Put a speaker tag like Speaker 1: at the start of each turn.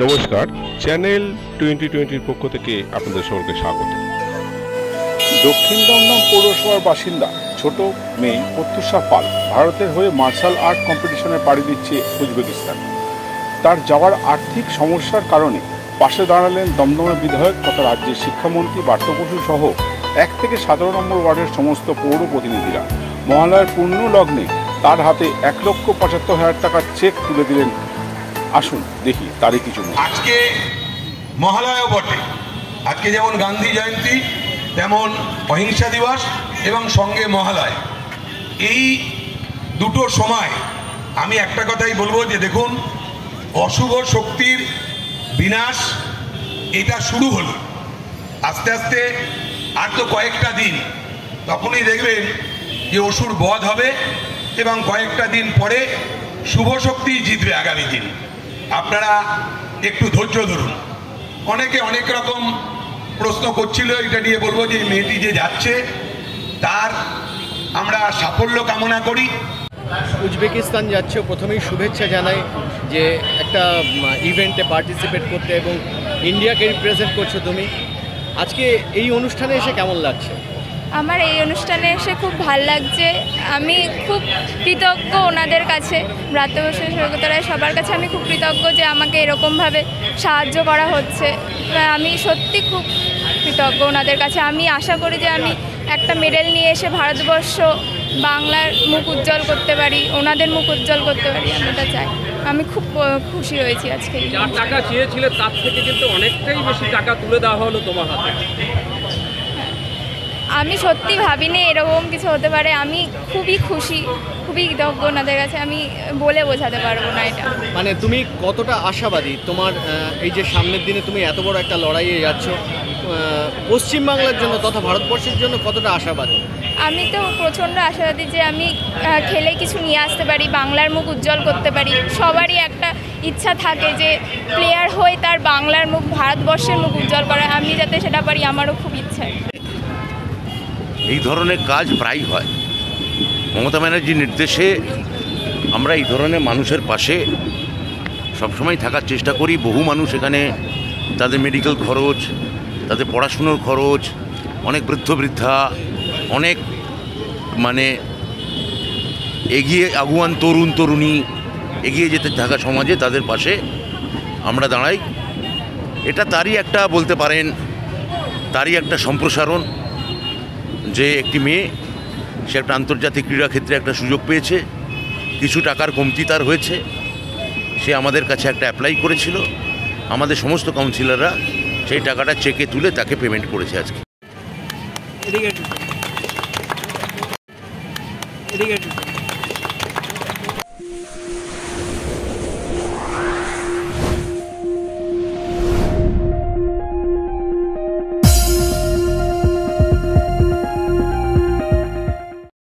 Speaker 1: নমস্কার, চ্যানেল 2020 পক্ষ থেকে আপনাদের সকলকে স্বাগত।
Speaker 2: দক্ষিণ দমদম পৌরসভার বাসিন্দা ছোট মেয়ে প্রত্যুষা পাল ভারতের হয়ে মার্শাল আর্ট কম্পিটিশনে পাড়ি দিচ্ছে উজবেকিস্তান। তার যাওয়ার আর্থিক সমস্যার কারণে পাশে দাঁড়ালেন দমদমের বিধায়ক তথা রাজ্যের শিক্ষামন্ত্রী পার্থ বসু সহ 1 থেকে 17 নম্বর ওয়ার্ডের সমস্ত পৌর প্রতিনিধিরা। মহালয়ার পূর্ণ লগ্নে তার হাতে 1,75,000 টাকার চেক তুলে দিলেন। আসুন দেখি তারই কিছু।
Speaker 3: আজকে মহালয়াও বটে, আজকে যেমন গান্ধী জয়ন্তী তেমন অহিংসা দিবস এবং সঙ্গে মহালয়। এই দুটো সময় আমি একটা কথাই বলবো যে দেখুন, অশুভ শক্তির বিনাশ এটা শুরু হলো। আস্তে আস্তে আর তো কয়েকটা দিন, তখনই দেখবেন যে অসুর বধ হবে এবং কয়েকটা দিন পরে শুভ শক্তি জিতবে আগামী দিন। আপনারা একটু ধৈর্য ধরুন। অনেকে অনেক রকম প্রশ্ন করছিল, এটা নিয়ে বলবো যে মেয়েটি যে যাচ্ছে তার আমরা সাফল্য কামনা করি।
Speaker 4: উজবেকিস্তান যাচ্ছে, প্রথমেই শুভেচ্ছা জানাই যে একটা ইভেন্টে পার্টিসিপেট করতে এবং ইন্ডিয়াকে রিপ্রেজেন্ট করছো তুমি। আজকে এই অনুষ্ঠানে এসে কেমন লাগছে?
Speaker 5: আমার এই অনুষ্ঠানে এসে খুব ভালো লাগছে। আমি খুব কৃতজ্ঞ ওনাদের কাছে, ব্রাত্যবর্ষের সৈকতরায় সবার কাছে আমি খুব কৃতজ্ঞ যে আমাকে এরকমভাবে সাহায্য করা হচ্ছে। আমি সত্যি খুব কৃতজ্ঞ ওনাদের কাছে। আমি আশা করি যে আমি একটা মেডেল নিয়ে এসে ভারতবর্ষ বাংলার মুখ উজ্জ্বল করতে পারি, ওনাদের মুখ উজ্জ্বল করতে পারি, আমি এটা চাই। আমি খুব খুশি হয়েছি আজকে।
Speaker 6: যা টাকা চেয়েছিলে তার থেকে কিন্তু অনেকটাই বেশি টাকা তুলে দেওয়া হলো তোমার হাতে।
Speaker 5: আমি সত্যি ভাবিনি এরকম কিছু হতে পারে। আমি খুবই খুশি, খুবই কৃতজ্ঞ ওনাদের কাছে। আমি বলে বোঝাতে পারবো না এটা।
Speaker 4: মানে তুমি কতটা আশাবাদী? তোমার এই যে সামনের দিনে তুমি এত বড় একটা লড়াইয়ে যাচ্ছ, পশ্চিমবাংলার জন্য তথা ভারতবর্ষের জন্য কতটা আশাবাদী?
Speaker 5: আমি তো প্রচণ্ড আশাবাদী যে আমি খেলে কিছু নিয়ে আসতে পারি, বাংলার মুখ উজ্জ্বল করতে পারি। সবারই একটা ইচ্ছা থাকে যে প্লেয়ার হয়ে তার বাংলার মুখ, ভারতবর্ষের মুখ উজ্জ্বল করা। আমি যাতে সেটা পারি, আমারও খুব ইচ্ছা।
Speaker 7: এই ধরনের কাজ প্রায় হয়। মমতা ব্যানার্জির নির্দেশে আমরা এই ধরনের মানুষের পাশে সবসময় থাকার চেষ্টা করি। বহু মানুষ এখানে তাদের মেডিকেল খরচ, তাদের পড়াশুনোর খরচ, অনেক বৃদ্ধ বৃদ্ধা, অনেক এগিয়ে আগুয়ান তরুণ তরুণী এগিয়ে যেতে থাকা সমাজে তাদের পাশে আমরা দাঁড়াই। এটা তারই একটা বলতে পারেন, তারই একটা সম্প্রসারণ যে একটি মেয়ে সে একটা আন্তর্জাতিক ক্রীড়াক্ষেত্রে একটা সুযোগ পেয়েছে, কিছু টাকার কমতি তার হয়েছে, সে আমাদের কাছে একটা অ্যাপ্লাই করেছিল। আমাদের সমস্ত কাউন্সিলররা সেই টাকাটা চেকে তুলে তাকে পেমেন্ট করেছে আজকে।